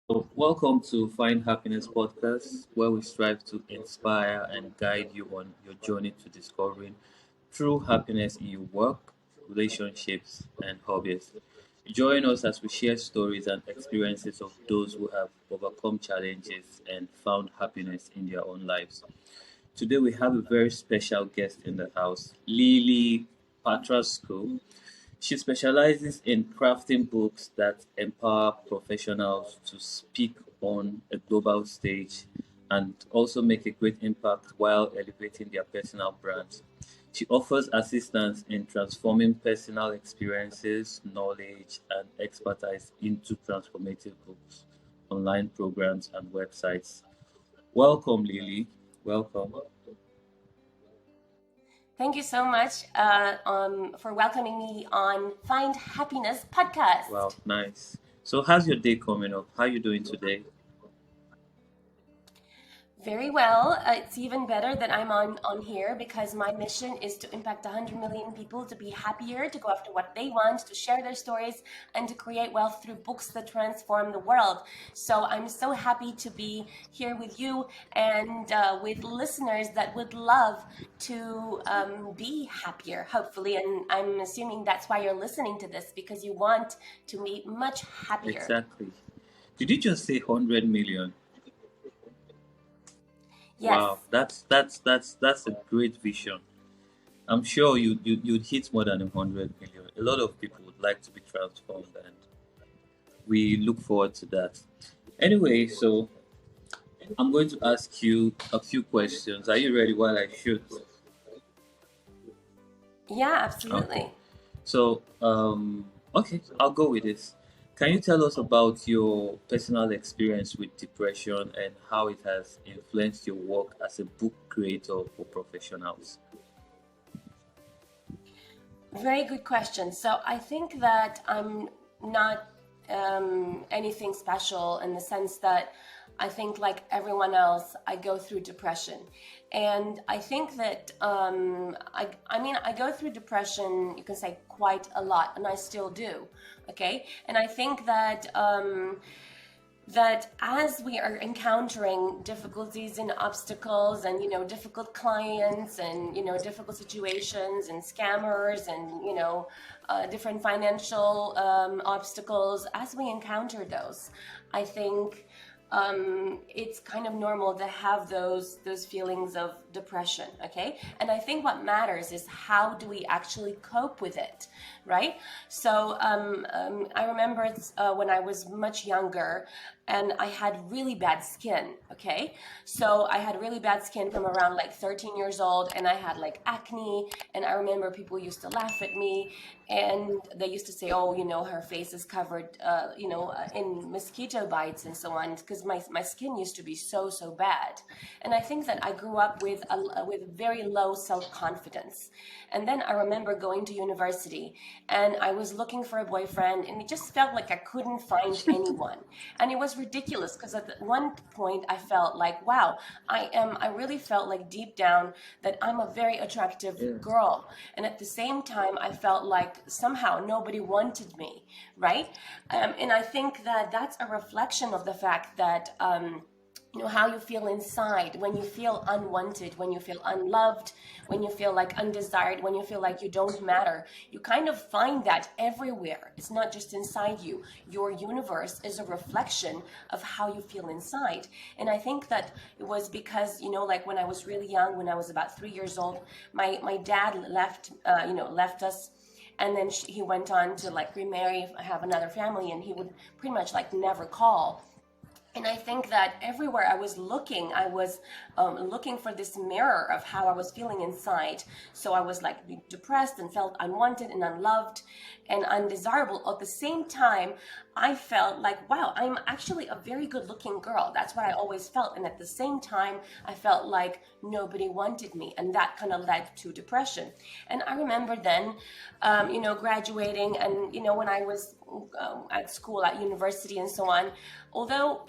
So, welcome to Find Happiness podcast, where we strive to inspire and guide you on your journey to discovering true happiness in your work, relationships, and hobbies. Join us as we share stories and experiences of those who have overcome challenges and found happiness in their own lives. Today, we have a very special guest in the house, Lily Patrascu. She specializes in crafting books that empower professionals to speak on a global stage and also make a great impact while elevating their personal brands. She offers assistance in transforming personal experiences, knowledge, and expertise into transformative books, online programs, and websites. Welcome, Lily. Welcome. Thank you so much for welcoming me on Find Happiness Wow, podcast. nice. So, how's your day coming up? How are you doing today? Very well. It's even better that I'm on here because my mission is to impact 100 million people to be happier, to go after what they want, to share their stories, and to create wealth through books that transform the world. So I'm so happy to be here with you and with listeners that would love to be happier, hopefully. And I'm assuming that's why you're listening to this because you want to be much happier. Exactly. Did you just say 100 million? Yes. Wow, that's a great vision. I'm sure you'd hit more than 100 million. A lot of people would like to be transformed, and we look forward to that. Anyway, so I'm going to ask you a few questions. Are you ready while I shoot? Yeah, Okay. absolutely. So, okay, I'll go with this. Can you tell us about your personal experience with depression and how it has influenced your work as a book creator for professionals? Very good question. So I think that I'm not anything special in the sense that I think, like everyone else, I go through depression. And I think that, I mean, I go through depression, you can say quite a lot, and I still do. Okay. And I think that as we are encountering difficulties and obstacles and difficult clients and difficult situations and scammers and different financial obstacles, as we encounter those, I think it's kind of normal to have those feelings of depression. Okay, and I think what matters is how do we actually cope with it, right? So I remember when I was much younger and I had really bad skin. Okay, so I had really bad skin from around like 13 years old, and I had like acne. And I remember people used to laugh at me, and they used to say, "Oh, her face is covered, in mosquito bites and so on," because my skin used to be so bad. And I think that I grew up with very low self confidence. And then I remember going to university, and I was looking for a boyfriend, and it just felt like I couldn't find anyone. And it was ridiculous because at one point I felt like, wow, I really felt like deep down that I'm a very attractive Yeah. girl. And at the same time, I felt like somehow nobody wanted me, right? And I think that that's a reflection of the fact that, how you feel inside when you feel unwanted, when you feel unloved, when you feel like undesired, when you feel like you don't matter. You kind of find that everywhere. It's not just inside you. Your universe is a reflection of how you feel inside. And I think that it was because, like when I was really young, when I was about 3 years old, my dad left us. And then he went on to like remarry, have another family, and he would pretty much like never call. And I think that everywhere I was looking, I was looking for this mirror of how I was feeling inside. So I was like depressed and felt unwanted and unloved and undesirable. At the same time, I felt like, wow, I'm actually a very good looking girl. That's what I always felt. And at the same time, I felt like nobody wanted me. And that kind of led to depression. And I remember then, graduating and, when I was at school, at university, and so on. Although,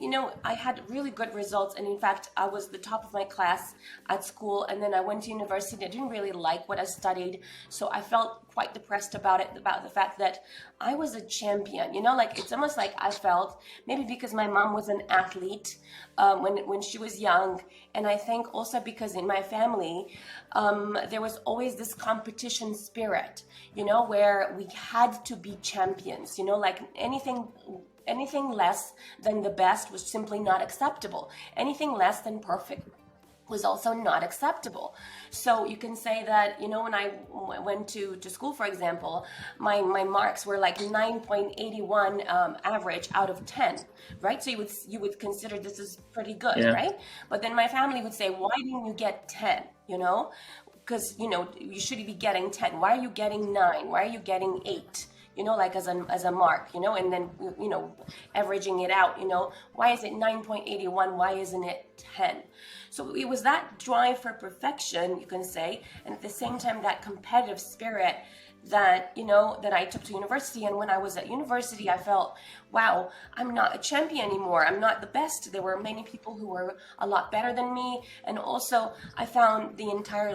I had really good results, and in fact, I was the top of my class at school, and then I went to university. I didn't really like what I studied, so I felt quite depressed about it, about the fact that I was a champion. Like it's almost like I felt maybe because my mom was an athlete when she was young, and I think also because in my family there was always this competition spirit, where we had to be champions. Like anything less than the best was simply not acceptable. Anything less than perfect was also not acceptable. So you can say that, when I went to school, for example, my marks were like 9.81 average out of 10, right? So you would consider this is pretty good, Yeah. right? But then my family would say, why didn't you get 10, because you should be getting 10. Why are you getting 9? Why are you getting 8? Like as a mark, and then averaging it out, why is it 9.81? Why isn't it 10? So it was that drive for perfection, you can say, and at the same time that competitive spirit that I took to university. And when I was at university, I felt, wow, I'm not a champion anymore. I'm not the best. There were many people who were a lot better than me. And also I found the entire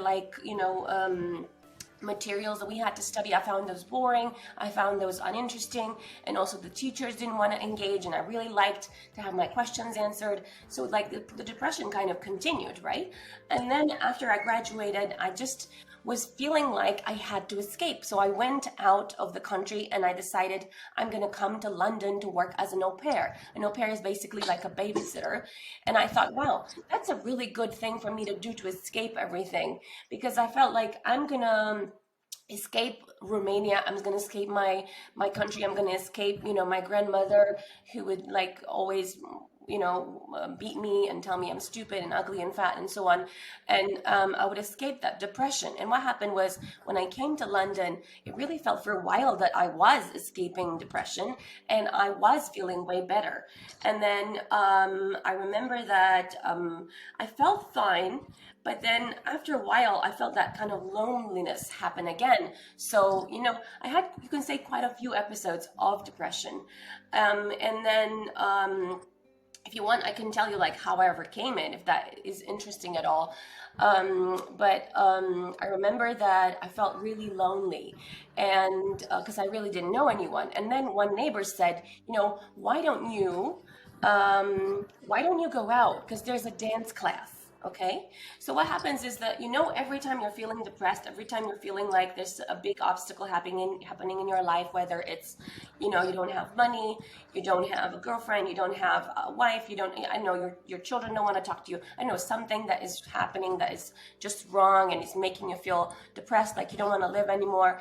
materials that we had to study, I found those boring, I found those uninteresting, and also the teachers didn't want to engage, and I really liked to have my questions answered. So like the depression kind of continued, right? And then after I graduated, I just was feeling like I had to escape. So I went out of the country and I decided I'm going to come to London to work as an au pair. An au pair is basically like a babysitter. And I thought, wow, that's a really good thing for me to do to escape everything, because I felt like I'm going to escape Romania. I'm going to escape my country. I'm going to escape, my grandmother, who would like always beat me and tell me I'm stupid and ugly and fat and so on. And I would escape that depression. And what happened was, when I came to London, it really felt for a while that I was escaping depression and I was feeling way better. And then I remember that I felt fine. But then after a while, I felt that kind of loneliness happen again. So, I had, you can say, quite a few episodes of depression. And then if you want, I can tell you like how I overcame it, if that is interesting at all. But I remember that I felt really lonely, and because I really didn't know anyone. And then one neighbor said, why don't you go out? Because there's a dance class. Okay. So what happens is that, every time you're feeling depressed, every time you're feeling like there's a big obstacle happening in your life, whether it's, you don't have money, you don't have a girlfriend, you don't have a wife, I know your children don't want to talk to you. I know something that is happening that is just wrong and it's making you feel depressed, like you don't want to live anymore.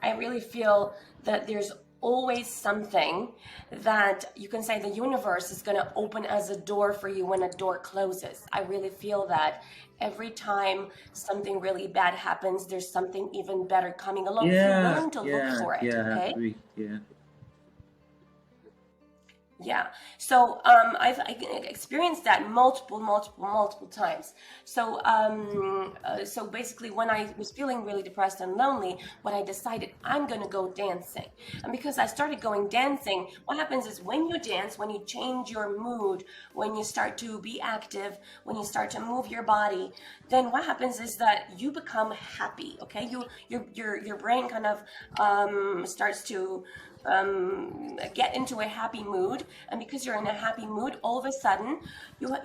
I really feel that there's always something that you can say the universe is going to open as a door for you when a door closes. I really feel that every time something really bad happens, there's something even better coming along if you're Yeah, willing to look yeah, for it. yeah, I Okay. agree. Yeah. Yeah. So I've experienced that multiple times. So basically, when I was feeling really depressed and lonely, what I decided, I'm gonna go dancing. And because I started going dancing, what happens is when you dance, when you change your mood, when you start to be active, when you start to move your body, then what happens is that you become happy. Okay, your brain kind of starts to get into a happy mood, and because you're in a happy mood, all of a sudden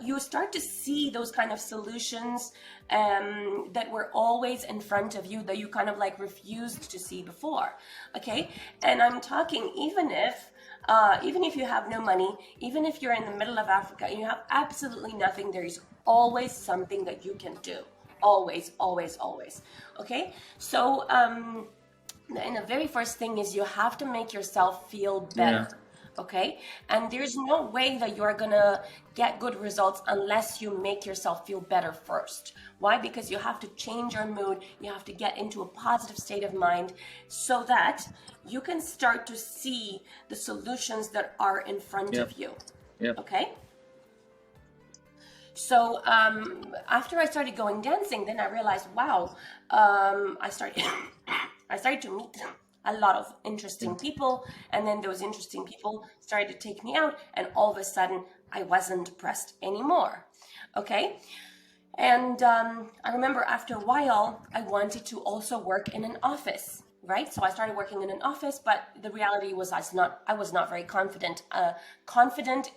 you start to see those kind of solutions that were always in front of you, that you kind of like refused to see before. Okay. And I'm talking, even if you have no money, even if you're in the middle of Africa and you have absolutely nothing, there is always something that you can do. Always, always, always. Okay. So and the very first thing is you have to make yourself feel Yeah. better. Okay. And there's no way that you're gonna get good results unless you make yourself feel better first. Why? Because you have to change your mood, you have to get into a positive state of mind so that you can start to see the solutions that are in front Yep. of you. Yep. Okay. So after I started going dancing, then I realized, wow, I started I started to meet a lot of interesting people, and then those interesting people started to take me out, and all of a sudden I wasn't depressed anymore. Okay. And I remember after a while, I wanted to also work in an office. right? So I started working in an office, but the reality was I was not very confident,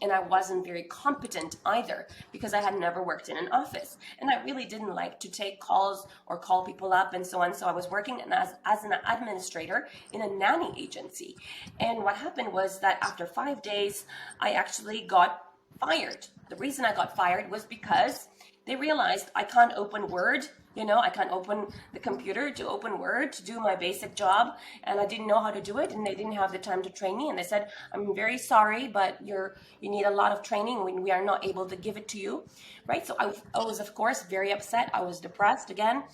and I wasn't very competent either because I had never worked in an office, and I really didn't like to take calls or call people up and so on. So I was working as an administrator in a nanny agency, and what happened was that after 5 days, I actually got fired. The reason I got fired was because they realized I can't open Word. I can't open the computer to open Word to do my basic job, and I didn't know how to do it, and they didn't have the time to train me. And they said, "I'm very sorry, but you need a lot of training when we are not able to give it to you." Right? So I was, of course, very upset. I was depressed again.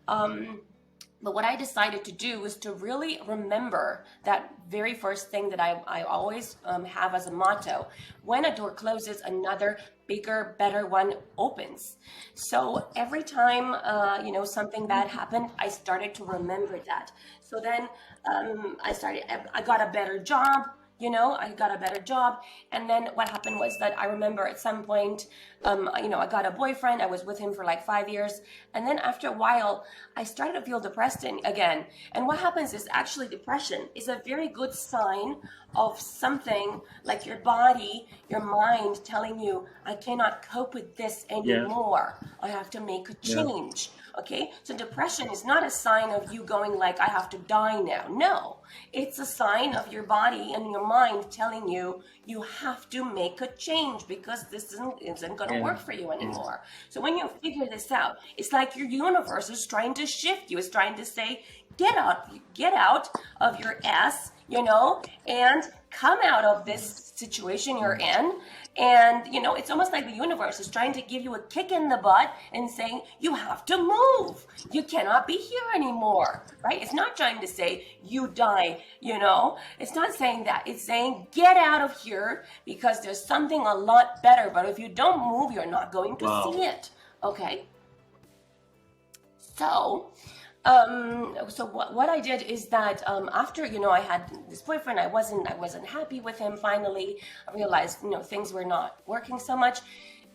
Um, but what I decided to do was to really remember that very first thing that I always have as a motto: when a door closes, another bigger, better one opens. So every time, something bad happened, I started to remember that. So then I got a better job. I got a better job. And then what happened was that I remember at some point, I got a boyfriend. I was with him for like 5 years. And then after a while, I started to feel depressed again. And what happens is actually depression is a very good sign of something like your body, your mind telling you, I cannot cope with this Yeah. anymore. I have to make a Yeah. change. Okay, so depression is not a sign of you going like, I have to die now. No, it's a sign of your body and your mind telling you you have to make a change because this isn't going to Yeah. work for you Yeah. anymore. So when you figure this out, it's like your universe is trying to shift you. It's trying to say, get out of your ass, and come out of this situation you're in. And it's almost like the universe is trying to give you a kick in the butt and saying you have to move. You cannot be here anymore, right? It's not trying to say you die. It's not saying that. It's saying get out of here because there's something a lot better. But if you don't move, you're not going to Wow. see it. Okay. So, what I did is that after I had this boyfriend, I wasn't happy with him. Finally, I realized things were not working so much,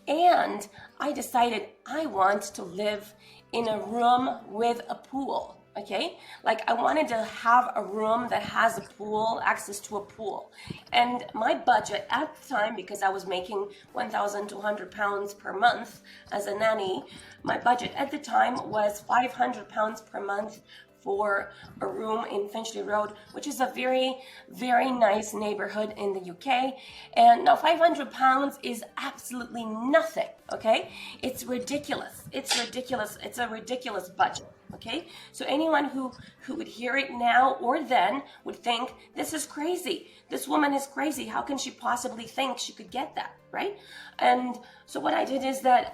and I decided I want to live in a room with a pool. Okay, like I wanted to have a room that has a pool, access to a pool, and my budget at the time, because I was making £1,200 per month as a nanny, my budget at the time was £500 per month for a room in Finchley Road, which is a very, very nice neighborhood in the UK. And now £500 is absolutely nothing, okay? It's ridiculous. It's ridiculous. It's a ridiculous budget. Okay, so anyone who would hear it now or then would think this is crazy. This woman is crazy. How can she possibly think she could get that, right? And so what I did is that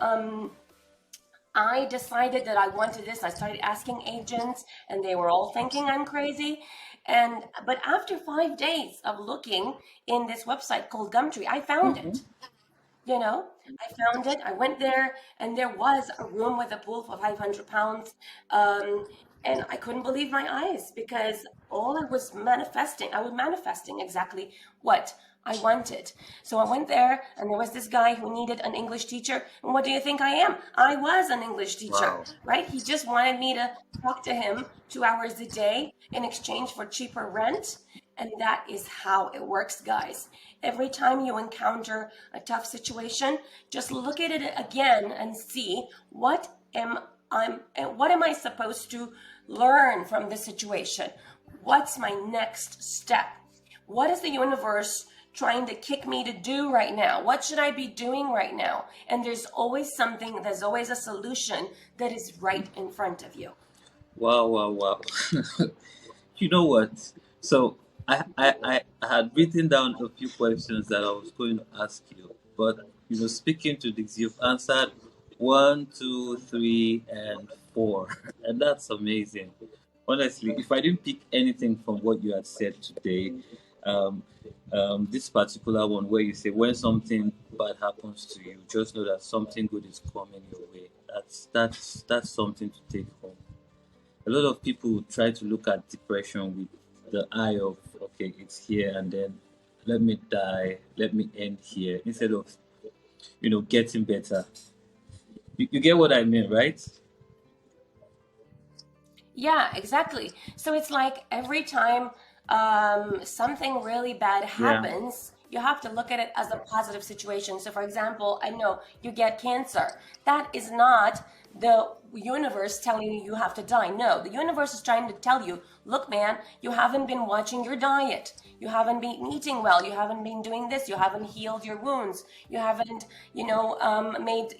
I decided that I wanted this. I started asking agents, and they were all thinking I'm crazy. But after 5 days of looking in this website called Gumtree, I found Mm-hmm. it. I found it. I went there, and there was a room with a pool for £500. Um, and I couldn't believe my eyes because I was manifesting exactly what I wanted. So I went there, and there was this guy who needed an English teacher. And what do you think I am? I was an English teacher, Wow. right? He just wanted me to talk to him 2 hours a day in exchange for cheaper rent. And that is how it works, guys. Every time you encounter a tough situation, just look at it again and see what am I supposed to learn from this situation? What's my next step? What is the universe trying to kick me to do right now? What should I be doing right now? And there's always a solution that is right in front of you. Wow. Wow. Wow. You know what? So I had written down a few questions that I was going to ask you, but speaking to this, you've answered one, two, three, and four, and that's amazing. Honestly, if I didn't pick anything from what you had said today, um, this particular one where you say when something bad happens to you, just know that something good is coming your way. That's something to take home. A lot of people try to look at depression with the eye of, okay, it's here and then let me die, let me end here, instead of getting better. You get what I mean, right? Yeah, exactly. So it's like every time something really bad Yeah, happens, you have to look at it as a positive situation. So, for example, I know you get cancer. That is not the universe telling you you have to die. No, the universe is trying to tell you, look, man, you haven't been watching your diet. You haven't been eating well. You haven't been doing this. You haven't healed your wounds. You haven't, made,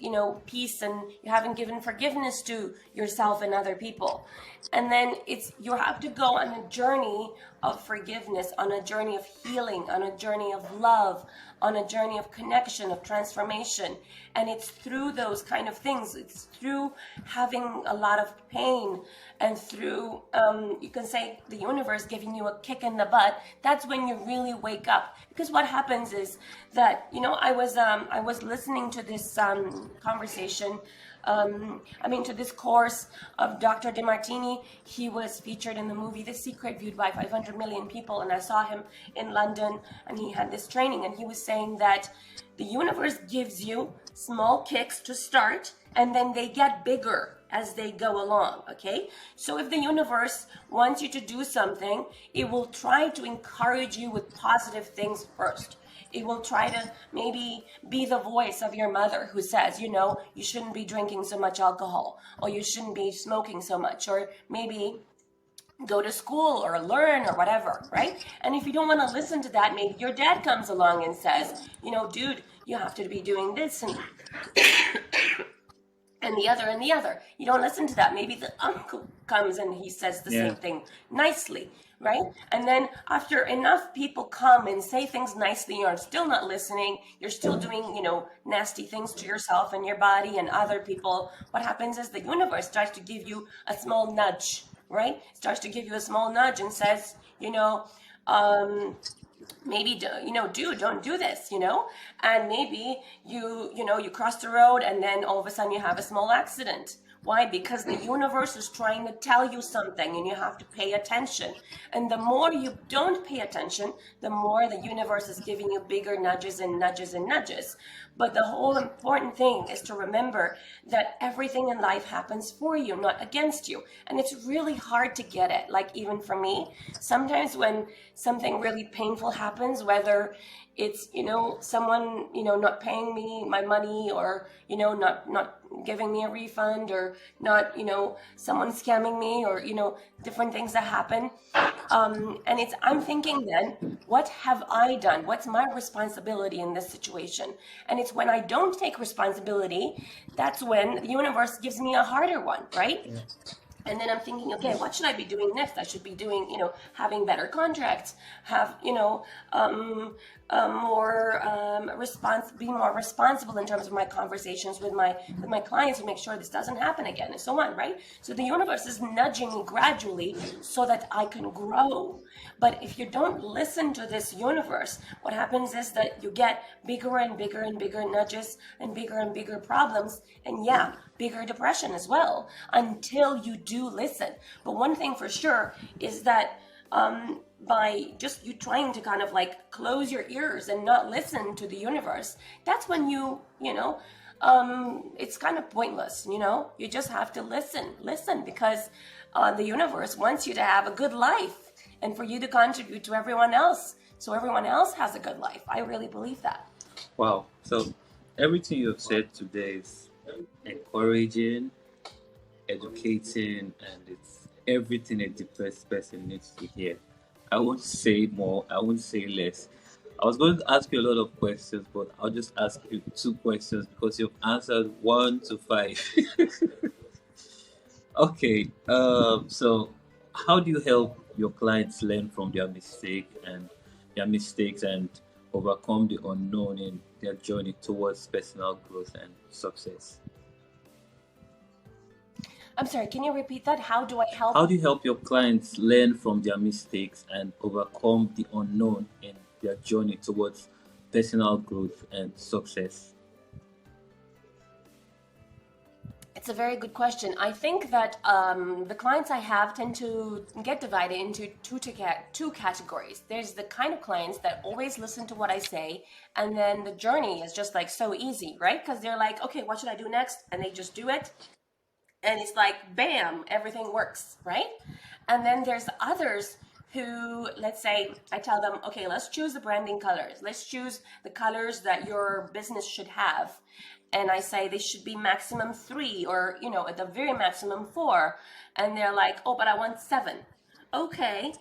peace, and you haven't given forgiveness to yourself and other people. And then it's you have to go on a journey of forgiveness, on a journey of healing, on a journey of love, on a journey of connection, of transformation. And it's through those kind of things, it's through having a lot of pain, and through you can say the universe giving you a kick in the butt. That's when you really wake up. Because what happens is that, I was listening to this conversation, to this course of Dr. DeMartini. He was featured in the movie The Secret, viewed by 500 million people, and I saw him in London, and he had this training, and he was saying that the universe gives you small kicks to start, and then they get bigger as they go along. Okay, so if the universe wants you to do something, it will try to encourage you with positive things first. It will try to maybe be the voice of your mother who says, you shouldn't be drinking so much alcohol, or you shouldn't be smoking so much, or maybe go to school or learn or whatever, right? And if you don't want to listen to that, maybe your dad comes along and says, dude, you have to be doing this and the other and the other. You don't listen to that. Maybe the uncle comes and he says the yeah. same thing nicely, right? And then after enough people come and say things nicely, you're still not listening. You're still doing, nasty things to yourself and your body and other people. What happens is the universe starts to give you a small nudge, right? Starts to give you a small nudge and says, maybe, dude, don't do this, and maybe you cross the road, and then all of a sudden you have a small accident. Why? Because the universe is trying to tell you something, and you have to pay attention. And the more you don't pay attention, the more the universe is giving you bigger nudges and nudges and nudges. But the whole important thing is to remember that everything in life happens for you, not against you. And it's really hard to get it. Like, even for me, sometimes when something really painful happens, whether it's, someone, not paying me my money, or, not giving me a refund, or not, someone scamming me, or, different things that happen. And I'm thinking then, what have I done? What's my responsibility in this situation? And it's when I don't take responsibility, that's when the universe gives me a harder one, right? Yeah. And then I'm thinking, okay, what should I be doing next? I should be doing, having better contracts, have, be more responsible in terms of my conversations with my clients, to make sure this doesn't happen again, and so on, right? So the universe is nudging me gradually so that I can grow. But if you don't listen to this universe, what happens is that you get bigger and bigger and bigger nudges and bigger problems, and yeah, bigger depression as well, until you do listen. But one thing for sure is that by just you trying to kind of like close your ears and not listen to the universe, that's when it's kind of pointless. You just have to listen, because the universe wants you to have a good life, and for you to contribute to everyone else, so everyone else has a good life. I really believe that. Wow. So everything you've said today is encouraging, educating, and it's everything a depressed person needs to hear. I won't say more, I won't say less. I was going to ask you a lot of questions, but I'll just ask you two questions because you've answered one to five. Okay, so how do you help your clients learn from their mistakes and overcome the unknown in their journey towards personal growth and success? I'm sorry, can you repeat that? How do I How help? do you help your clients learn from their mistakes and overcome the unknown in their journey towards personal growth and success? It's a very good question. I think that the clients I have tend to get divided into two categories. There's the kind of clients that always listen to what I say, and then the journey is just like so easy, right? Because they're like, okay, what should I do next? And they just do it. and it's like bam, everything works, right? And then there's others who, let's say I tell them, okay, let's choose the branding colors, let's choose the colors that your business should have, and I say they should be maximum 3, or at the very maximum 4, and they're like, oh, but I want 7. Okay,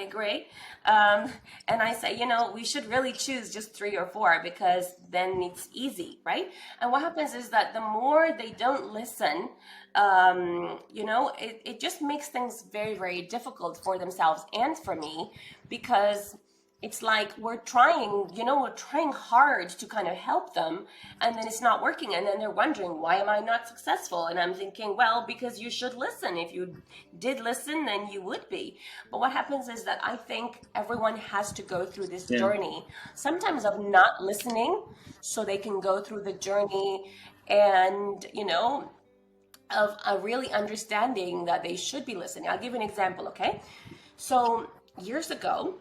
great. Um, and I say, we should really choose just 3 or 4, because then it's easy, right? And what happens is that the more they don't listen, it just makes things very, very difficult for themselves and for me, because it's like we're trying hard to kind of help them, and then it's not working, and then they're wondering, why am I not successful? And I'm thinking, well, because you should listen. If you did listen, then you would be. But what happens is that I think everyone has to go through this Yeah. journey, sometimes of not listening, so they can go through the journey, and of really understanding that they should be listening. I'll give you an example, okay? So years ago,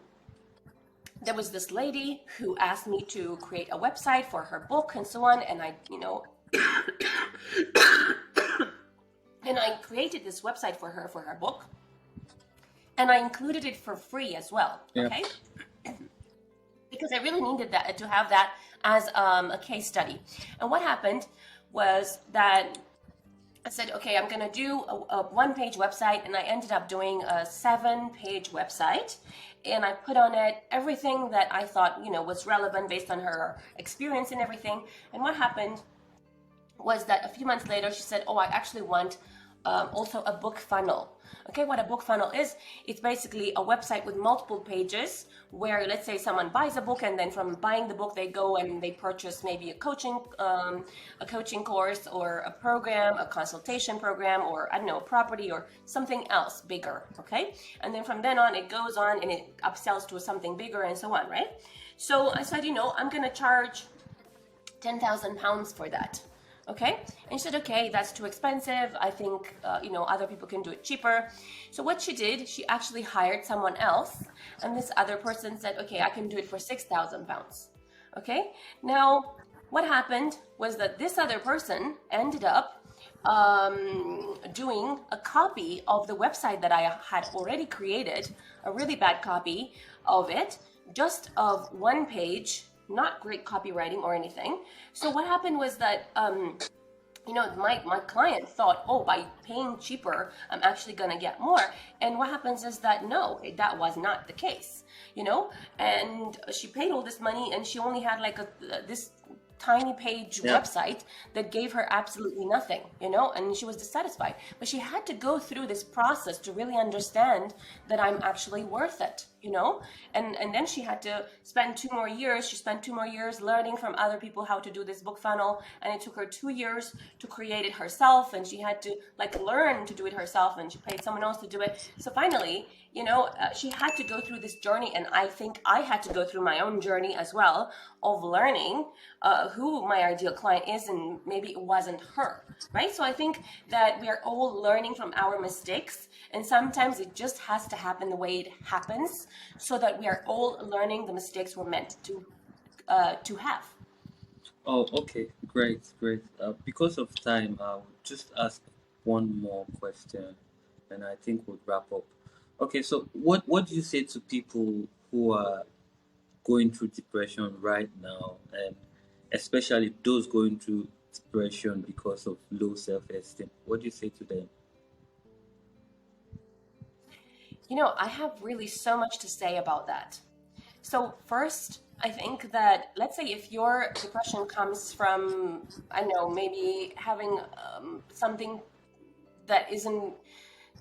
there was this lady who asked me to create a website for her book and so on, and I created this website for her book, and I included it for free as well, Yeah. okay? Because I really needed that, to have that as a case study. And what happened was that I said, okay, I'm going to do a one-page website, and I ended up doing a 7-page website, and I put on it everything that I thought, was relevant based on her experience and everything. And what happened was that a few months later, she said, oh, I actually want also a book funnel. Okay, what a book funnel is, it's basically a website with multiple pages where, let's say, someone buys a book, and then from buying the book, they go and they purchase maybe a coaching course, or a program, a consultation program, or I don't know, a property, or something else bigger. Okay, and then from then on, it goes on and it upsells to something bigger and so on, right? So I said, I'm going to charge £10,000 for that. Okay, and she said, okay, that's too expensive. I think other people can do it cheaper. So what she did, she actually hired someone else, and this other person said, okay, I can do it for £6,000. Okay, now what happened was that this other person ended up doing a copy of the website that I had already created, a really bad copy of it, just of one page, not great copywriting or anything. So what happened was that my client thought, oh, by paying cheaper, I'm actually going to get more. And what happens is that no, that was not the case, and she paid all this money, and she only had like this tiny page Yeah. website that gave her absolutely nothing, and she was dissatisfied. But she had to go through this process to really understand that I'm actually worth it, and then she had to spend 2 more years. She spent 2 more years learning from other people how to do this book funnel, and it took her 2 years to create it herself, and she had to learn to do it herself, and she paid someone else to do it. So finally, she had to go through this journey, and I think I had to go through my own journey as well, of learning who my ideal client is, and maybe it wasn't her, right? So I think that we are all learning from our mistakes, and sometimes it just has to happen the way it happens, so that we are all learning the mistakes we're meant to have. Oh, okay. Great, great. Because of time, I'll just ask one more question, and I think we'll wrap up. Okay, so what do you say to people who are going through depression right now, and especially those going through depression because of low self-esteem? What do you say to them? I have really so much to say about that. So first, I think that, let's say if your depression comes from, I don't know, maybe having something that isn't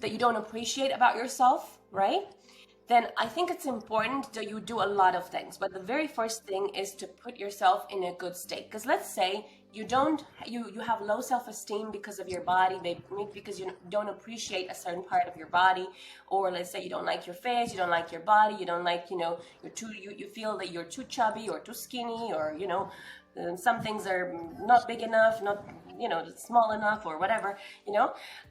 that you don't appreciate about yourself, right? Then I think it's important that you do a lot of things. But the very first thing is to put yourself in a good state. Because let's say you have low self-esteem because of your body, maybe because you don't appreciate a certain part of your body, or let's say you don't like your face, you don't like your body, you don't like, you feel that you're too chubby or too skinny, or some things are not big enough, not small enough, or whatever.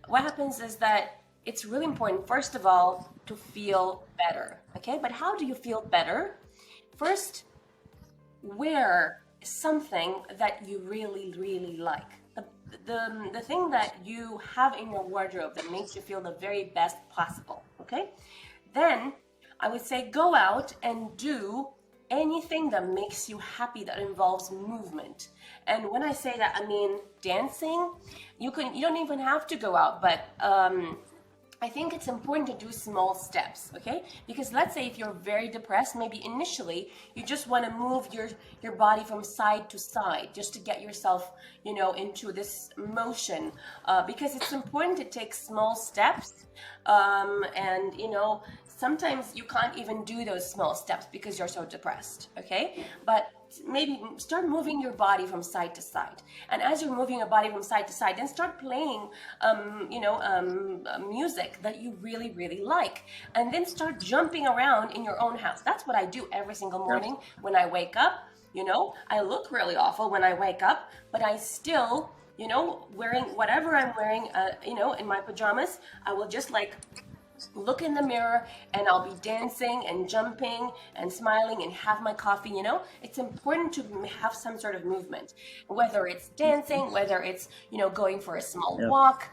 What happens is that it's really important, first of all, to feel better. Okay, but how do you feel better? First, wear something that you really, really like. the thing that you have in your wardrobe that makes you feel the very best possible. Okay, then I would say go out and do anything that makes you happy that involves movement. And when I say that, I mean dancing. You don't even have to go out, but I think it's important to do small steps, okay? Because let's say if you're very depressed, maybe initially you just want to move your body from side to side just to get yourself, into this motion. Because it's important to take small steps, and sometimes you can't even do those small steps because you're so depressed, okay? But maybe start moving your body from side to side, and as you're moving your body from side to side, then start playing music that you really really like, and then start jumping around in your own house. That's what I do every single Yeah. morning when I wake up. I look really awful when I wake up, but I still, wearing whatever I'm wearing, in my pajamas, I will just like look in the mirror, and I'll be dancing and jumping and smiling and have my coffee. It's important to have some sort of movement, whether it's dancing, whether it's, going for a small Yeah. walk,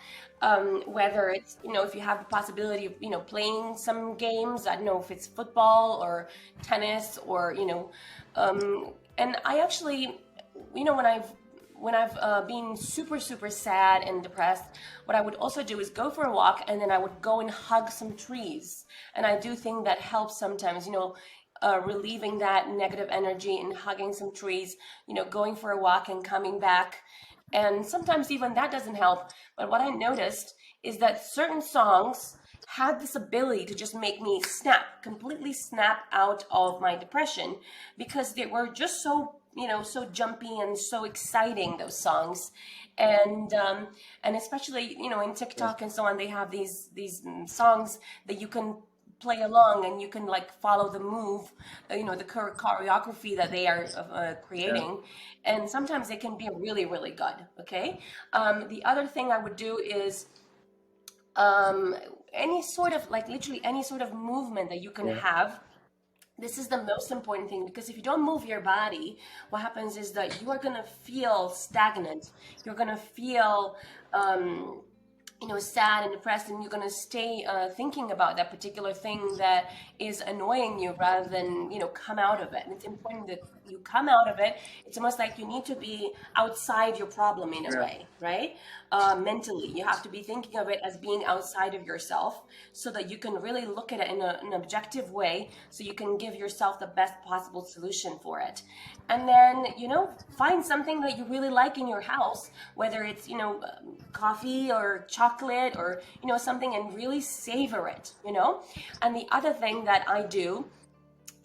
whether it's, if you have the possibility of, playing some games. I don't know if it's football or tennis or, and I actually, when I've been super super sad and depressed, what I would also do is go for a walk, and then I would go and hug some trees. And I do think that helps sometimes, relieving that negative energy and hugging some trees, going for a walk and coming back. And sometimes even that doesn't help. But what I noticed is that certain songs had this ability to just make me completely snap out of my depression, because they were just so, so jumpy and so exciting, those songs. And especially, in Yeah. TikTok and so on, they have these songs that you can play along, and you can like follow the move, the choreography that they are Yeah. creating. And sometimes they can be really really good. Okay. The other thing I would do is, um, any sort of, like, literally any sort of movement that you can Yeah. have. This is the most important thing, because if you don't move your body, what happens is that you are going to feel stagnant. You're going to feel, sad and depressed, and you're going to stay thinking about that particular thing that is annoying you, rather than, come out of it. And it's important that you come out of it. It's almost like you need to be outside your problem in a Yeah. way, right? Mentally, you have to be thinking of it as being outside of yourself, so that you can really look at it in an objective way, so you can give yourself the best possible solution for it. And then, find something that you really like in your house, whether it's, coffee or chocolate, or, something, and really savor it. And the other thing that I do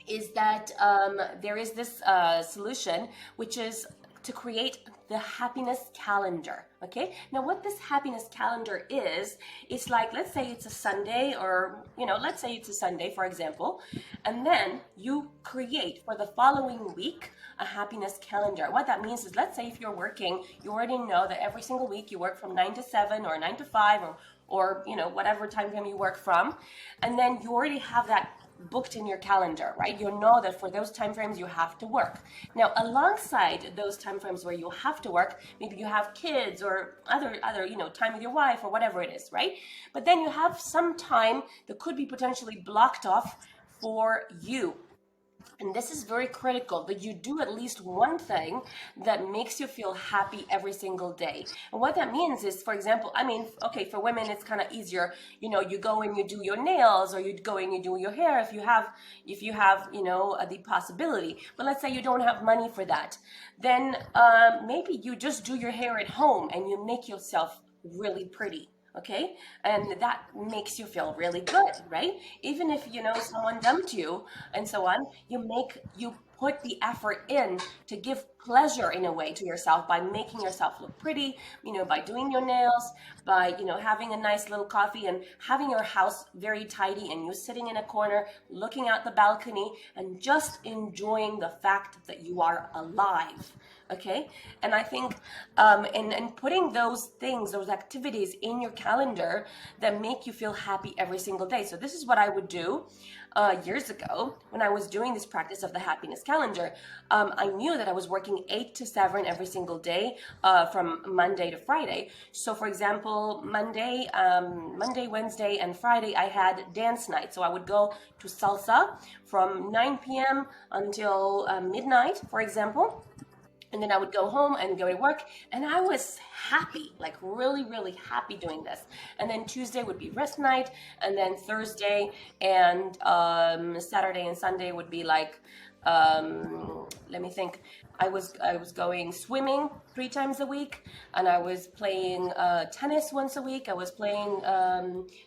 is that, there is this solution, which is to create the happiness calendar. Okay, now what this happiness calendar is, it's like, let's say it's a Sunday, or, let's say it's a Sunday, for example, and then you create for the following week a happiness calendar. What that means is, let's say if you're working, you already know that every single week you work from 9 to 7 or 9 to 5, or whatever time frame you work from, and then you already have that booked in your calendar, right? You know that for those time frames you have to work. Now, alongside those time frames where you have to work, maybe you have kids or other time with your wife or whatever it is, right? But then you have some time that could be potentially blocked off for you. And this is very critical, that you do at least one thing that makes you feel happy every single day. And what that means is, for example, I mean, okay, for women, it's kind of easier. You go and you do your nails, or you go and you do your hair if you have, the possibility. But let's say you don't have money for that. Then maybe you just do your hair at home, and you make yourself really pretty. Okay, and that makes you feel really good, right? Even if someone dumped you and so on, you put the effort in to give pleasure in a way to yourself, by making yourself look pretty, by doing your nails, by having a nice little coffee, and having your house very tidy, and you sitting in a corner looking out the balcony and just enjoying the fact that you are alive. Okay. And I think and putting those things, those activities in your calendar that make you feel happy every single day. So this is what I would do years ago when I was doing this practice of the happiness calendar. I knew that I was working 8 to 7 every single day from Monday to Friday. So for example, Monday, Wednesday, and Friday, I had dance night. So I would go to salsa from 9 p.m. until midnight, for example, and then I would go home and go to work, and I was happy, like really, really happy doing this. And then Tuesday would be rest night, and then Thursday and Saturday and Sunday would be like, let me think. I was going swimming 3 times a week, and I was playing tennis once a week. I was playing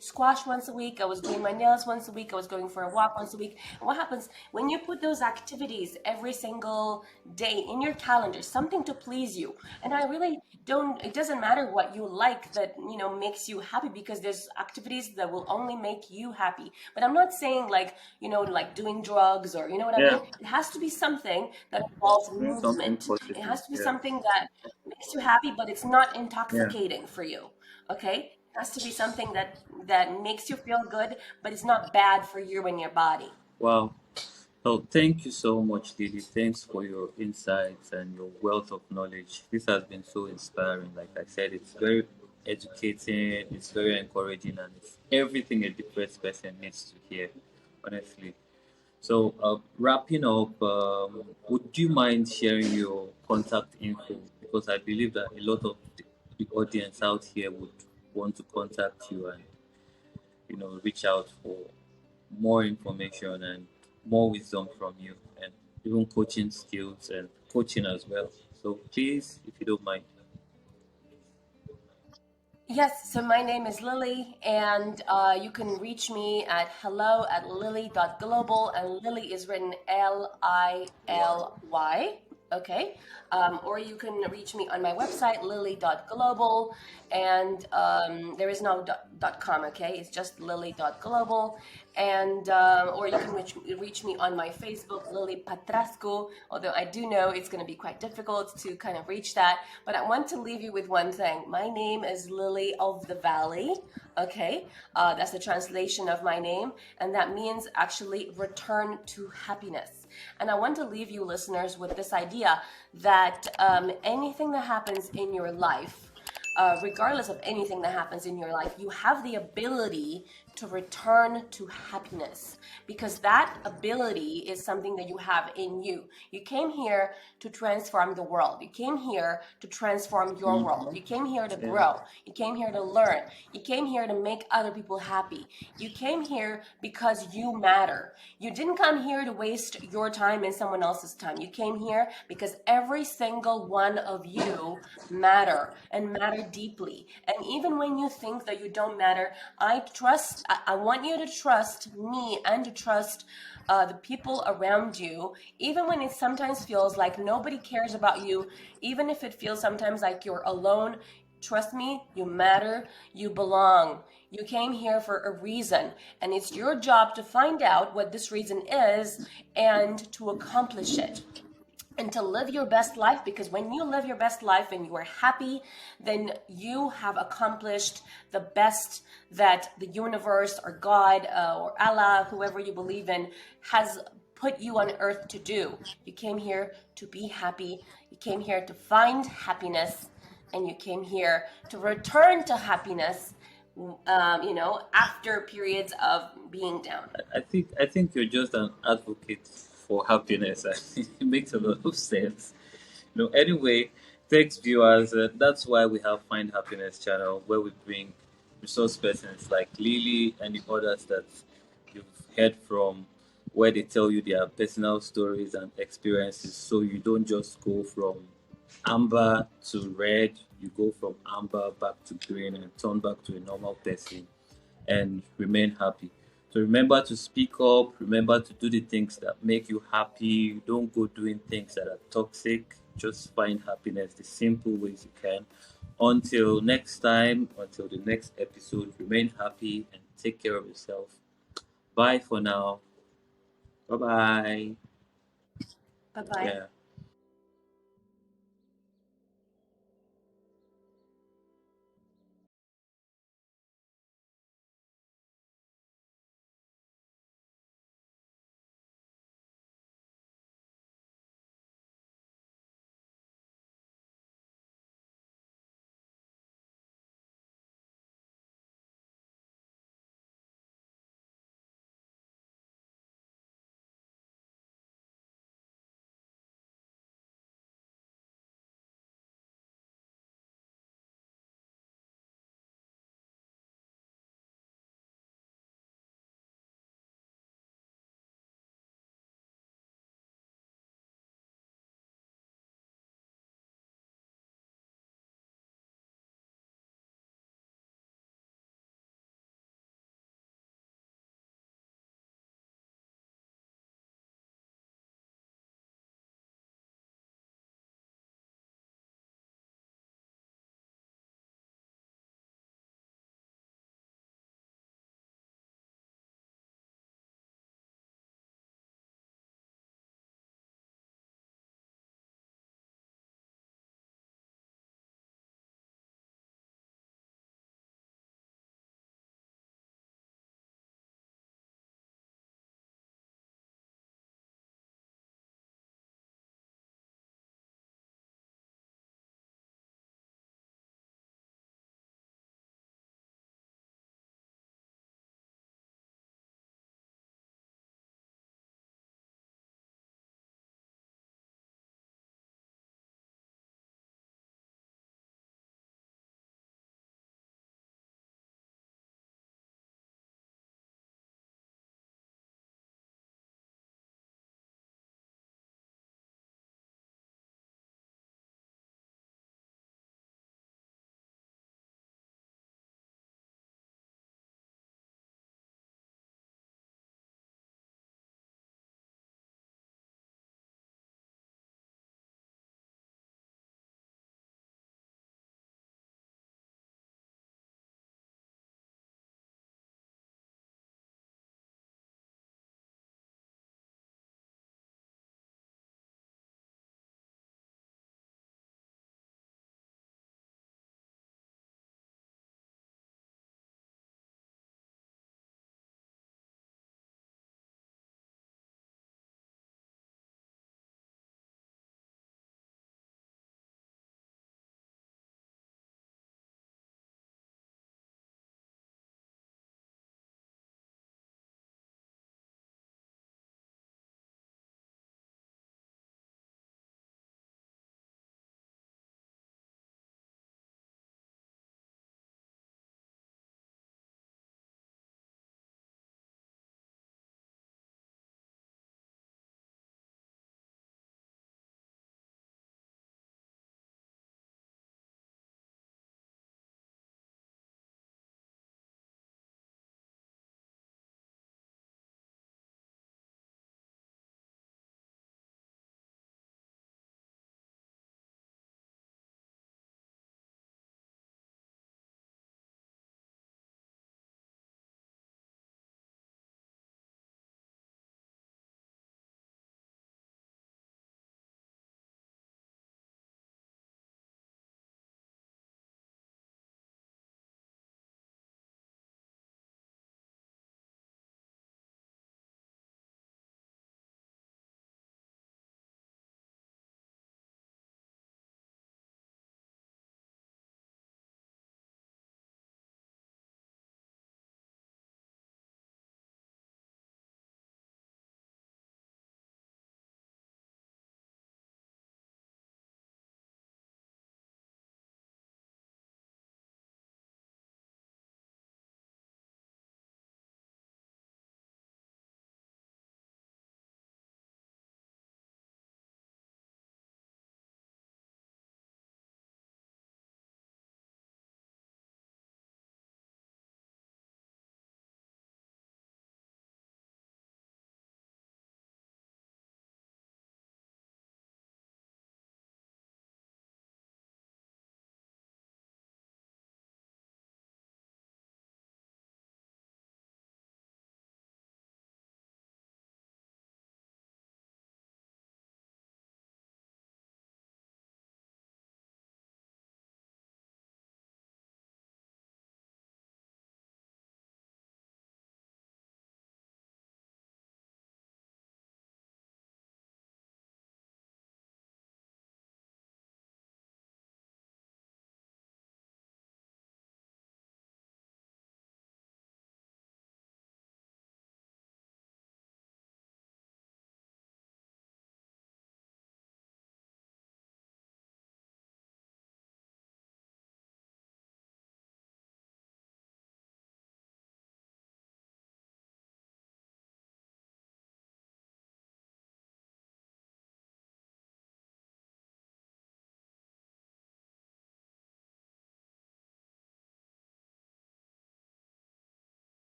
squash once a week. I was doing my nails once a week. I was going for a walk once a week. And what happens when you put those activities every single day in your calendar, something to please you? And I really don't. It doesn't matter what you like that makes you happy, because there's activities that will only make you happy. But I'm not saying like like doing drugs, or you know what I Yeah, mean. It has to be something that involves something movement. It positive. has to be Yeah, something that makes you happy, but it's not yeah. intoxicating for you. Okay? It has to be something that makes you feel good, but it's not bad for you and your body. Wow. So thank you so much, Lily. Thanks for your insights and your wealth of knowledge. This has been so inspiring. Like I said, it's very educating, it's very encouraging, and it's everything a depressed person needs to hear, honestly. So, wrapping up, would you mind sharing your contact info? Because I believe that a lot of the audience out here would want to contact you and reach out for more information and more wisdom from you, and even coaching skills and coaching as well. So, please, if you don't mind. Yes, so my name is Lily, and you can reach me at hello@lily.global, and Lily is written Lily. Okay. Or you can reach me on my website, lily.global, and there is no .com, okay? It's just lily.global. And or you can reach me on my Facebook, Lily Patrascu, although I do know it's going to be quite difficult to kind of reach that. But I want to leave you with one thing. My name is Lily of the Valley, okay? That's the translation of my name, and that means actually return to happiness. And I want to leave you listeners with this idea that anything that happens in your life, regardless of anything that happens in your life, you have the ability to return to happiness, because that ability is something that you have in you. You came here to transform the world. You came here to transform your world. Hmm. You came here to Yeah. grow. You came here to learn. You came here to make other people happy. You came here because you matter. You didn't come here to waste your time and someone else's time. You came here because every single one of you matter, and matter deeply. And even when you think that you don't matter, I want you to trust me and to trust the people around you, even when it sometimes feels like nobody cares about you, even if it feels sometimes like you're alone. Trust me, you matter, you belong. You came here for a reason, and it's your job to find out what this reason is and to accomplish it and to live your best life, because when you live your best life and you are happy, then you have accomplished the best that the universe or God or Allah, whoever you believe in, has put you on earth to do. You came here to be happy, you came here to find happiness, and you came here to return to happiness, after periods of being down. I think you're just an advocate for happiness. It makes a lot of sense. Anyway, thanks viewers. That's why we have Find Happiness channel, where we bring resource persons like Lily and the others that you've heard from, where they tell you their personal stories and experiences, so you don't just go from amber to red, you go from amber back to green and turn back to a normal person and remain happy. So remember to speak up, remember to do the things that make you happy. Don't go doing things that are toxic. Just find happiness the simple ways you can. Until next time, until the next episode, remain happy and take care of yourself. Bye for now. Bye bye. Bye bye. Yeah.